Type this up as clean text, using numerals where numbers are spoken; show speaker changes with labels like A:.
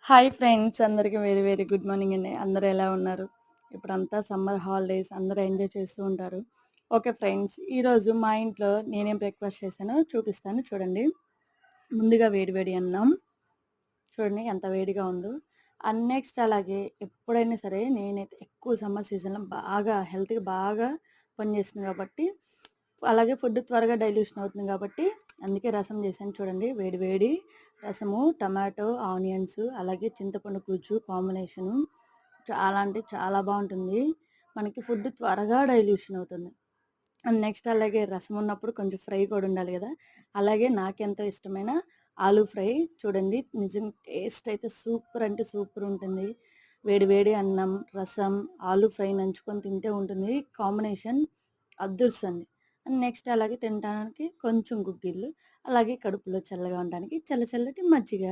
A: Hi friends అందరికీ very very good morning అండి. అందరూ ఎలా ఉన్నారు? ఇప్పుడంతా సమ్మర్ హాలిడేస్ అందరూ ఎంజాయ్ చేస్తూ ఉంటారు. ఓకే ఫ్రెండ్స్, ఈరోజు మా ఇంట్లో నేనేం బ్రేక్‌ఫాస్ట్ చేశానో చూపిస్తాను చూడండి. ముందుగా వేడి వేడి అన్నం చూడండి ఎంత వేడిగా ఉందో. అండ్ నెక్స్ట్ అలాగే ఎప్పుడైనా సరే నేనైతే ఎక్కువ సమ్మర్ సీజన్‌లో బాగా హెల్త్‌కి బాగా పనిచేస్తుంది కాబట్టి, అలాగే ఫుడ్ త్వరగా డైల్యూషన్ అవుతుంది కాబట్టి అందుకే రసం చేశాను చూడండి. వేడి వేడి రసము, టమాటో, ఆనియన్స్ అలాగే చింతపండు గుజ్జు కాంబినేషను చాలా అంటే చాలా బావుంటుంది. మనకి ఫుడ్ త్వరగా డైల్యూషన్ అవుతుంది. అండ్ నెక్స్ట్ అలాగే రసం ఉన్నప్పుడు కొంచెం ఫ్రై కూడా ఉండాలి గదా! అలాగే నాకెంతో ఇష్టమైన ఆలూ ఫ్రై చూడండి. నిజం టేస్ట్ అయితే సూపర్ అంటే సూపర్ ఉంటుంది. వేడి వేడి అన్నం, రసం, ఆలూ ఫ్రై నంచుకొని తింటే ఉంటుంది కాంబినేషన్ అద్దుర్సండి. అండ్ నెక్స్ట్ అలాగే తినటానికి కొంచెం గుగ్గిళ్ళు, అలాగే కడుపులో చల్లగా ఉండడానికి చల్ల చల్లటి మజ్జిగ.